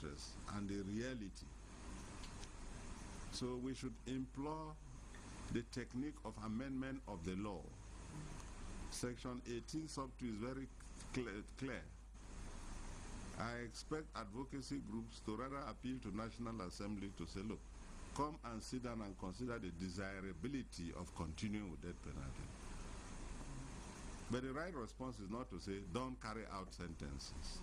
interest and the reality. So we should implore the technique of amendment of the law. Section 18 sub 2 is very clear. I expect advocacy groups to rather appeal to National Assembly to say, look, come and sit down and consider the desirability of continuing with death penalty. But the right response is not to say, don't carry out sentences.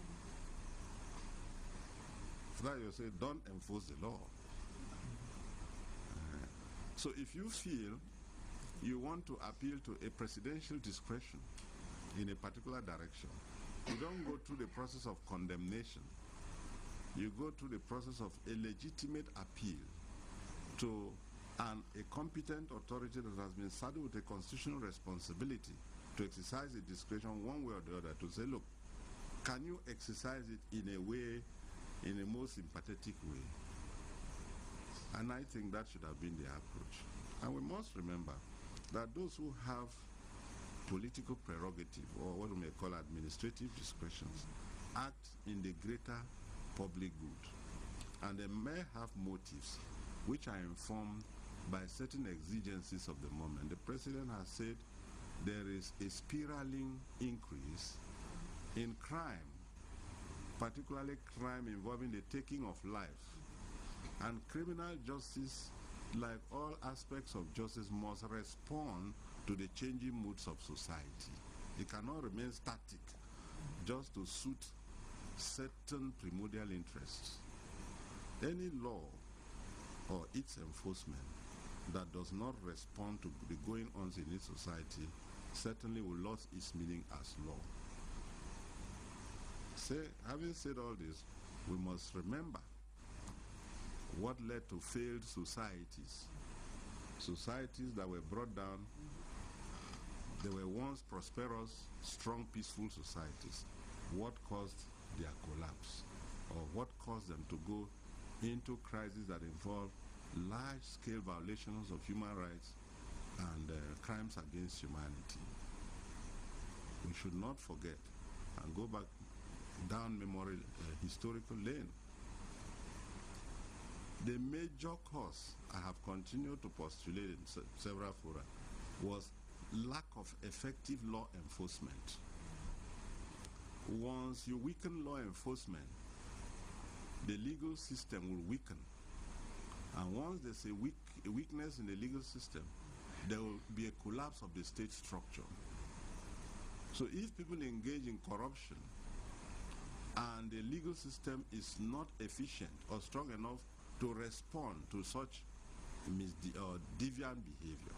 That you say, don't enforce the law. So if you feel you want to appeal to a presidential discretion in a particular direction, you don't go through the process of condemnation. You go through the process of a legitimate appeal to a competent authority that has been saddled with a constitutional responsibility to exercise the discretion one way or the other to say, look, can you exercise it in a way, in a more sympathetic way? And I think that should have been the approach. And we must remember that those who have political prerogative, or what we may call administrative discretions, act in the greater public good. And they may have motives which are informed by certain exigencies of the moment. The President has said there is a spiraling increase in crime, particularly crime involving the taking of life. And criminal justice, like all aspects of justice, must respond to the changing moods of society. It cannot remain static just to suit certain primordial interests. Any law or its enforcement that does not respond to the going-ons in its society certainly will lose its meaning as law. Having said all this, we must remember what led to failed societies. Societies that were brought down, they were once prosperous, strong, peaceful societies. What caused their collapse? Or what caused them to go into crises that involve large-scale violations of human rights and crimes against humanity? We should not forget and go back down memory historical lane. The major cause I have continued to postulate in several fora was lack of effective law enforcement. Once you weaken law enforcement, the legal system will weaken. And once there's a weakness in the legal system, there will be a collapse of the state structure. So if people engage in corruption and the legal system is not efficient or strong enough to respond to such deviant behavior,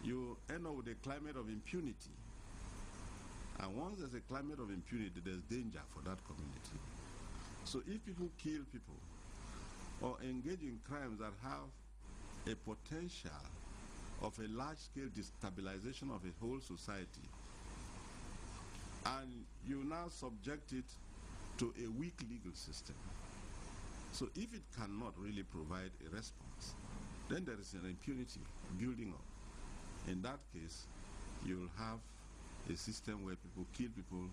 you end up with a climate of impunity. And once there's a climate of impunity, there's danger for that community. So if people kill people or engage in crimes that have a potential of a large-scale destabilization of a whole society, and you now subject it to a weak legal system, so if it cannot really provide a response, then there is an impunity building up. In that case, you'll have a system where people kill people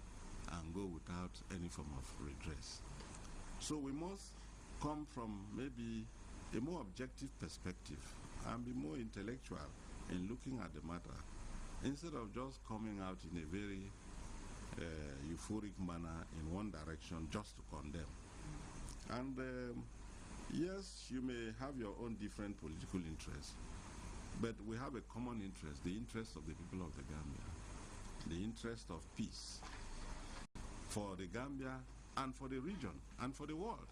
and go without any form of redress. So we must come from maybe a more objective perspective and be more intellectual in looking at the matter, instead of just coming out in a very euphoric manner in one direction just to condemn. And yes, you may have your own different political interests, but we have a common interest, the interest of the people of the Gambia, the interest of peace for the Gambia and for the region and for the world.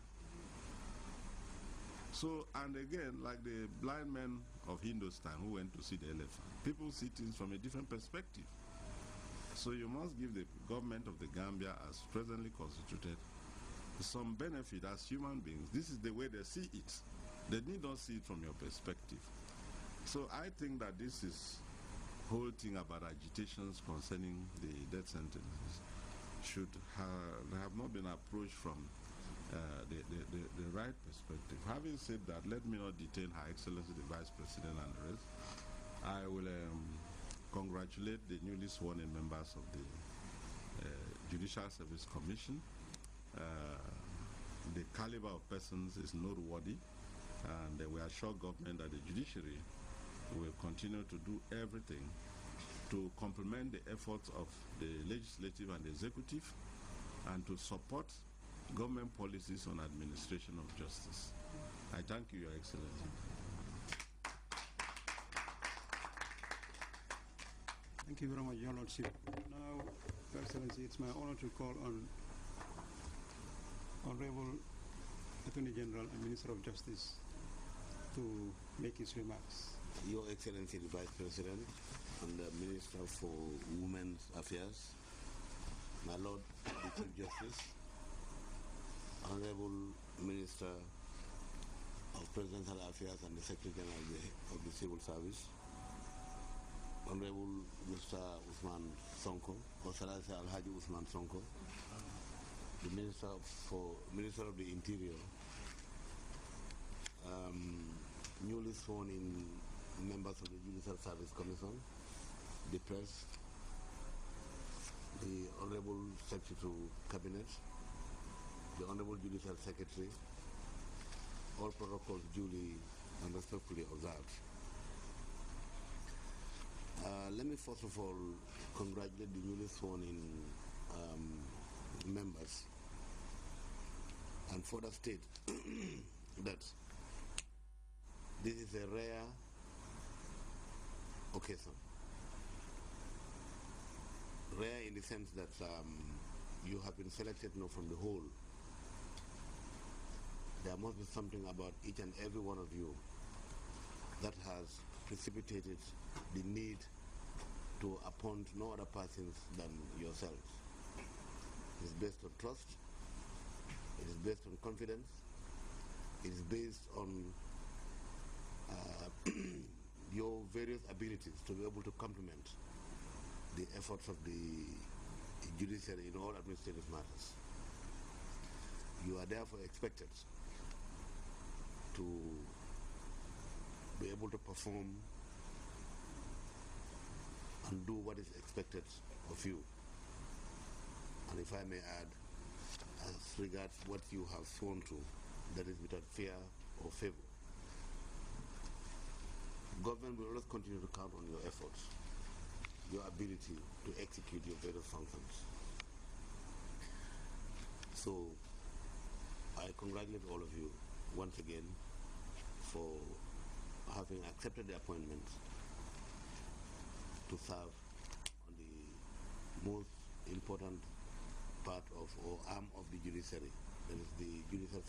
So, and again, like the blind men of Hindustan who went to see the elephant, people see things from a different perspective. So you must give the government of the Gambia, as presently constituted, some benefit as human beings. This is the way they see it. They need not see it from your perspective. So I think that this is whole thing about agitations concerning the death sentences should have not been approached from the right perspective. Having said that, let me not detain Her Excellency the Vice President and the rest. I will congratulate the newly sworn in members of the Judicial Service Commission The caliber of persons is noteworthy, and we assure government that the judiciary will continue to do everything to complement the efforts of the legislative and the executive and to support government policies on administration of justice. I thank you, Your Excellency. Thank you very much, Your Lordship. Now, Your Excellency, it's my honor to call on Honorable Attorney General and Minister of Justice to make his remarks. Your Excellency the Vice President and the Minister for Women's Affairs, my Lord the Chief Justice, Honorable Minister of Presidential Affairs and the Secretary General of the Civil Service, Honorable Mr. Usman Sonko, or Salase Alhaji Usman Sonko, the Minister of the Interior, newly sworn in members of the Judicial Service Commission, the press, the Honorable Secretary to Cabinet, the Honorable Judicial Secretary, all protocols duly and respectfully observed. Let me first of all congratulate the newly sworn in members and further state that this is a rare occasion. Rare in the sense that you have been selected from the whole. There must be something about each and every one of you that has precipitated the need to appoint no other persons than yourselves. It is based on trust, it is based on confidence, it is based on your various abilities to be able to complement the efforts of the judiciary in all administrative matters. You are therefore expected to be able to perform and do what is expected of you. And if I may add, as regards what you have sworn to, that is without fear or favor. Government will always continue to count on your efforts, your ability to execute your various functions. So, I congratulate all of you once again for having accepted the appointment to serve on the most important part of or arm of the judiciary, that is the Judicial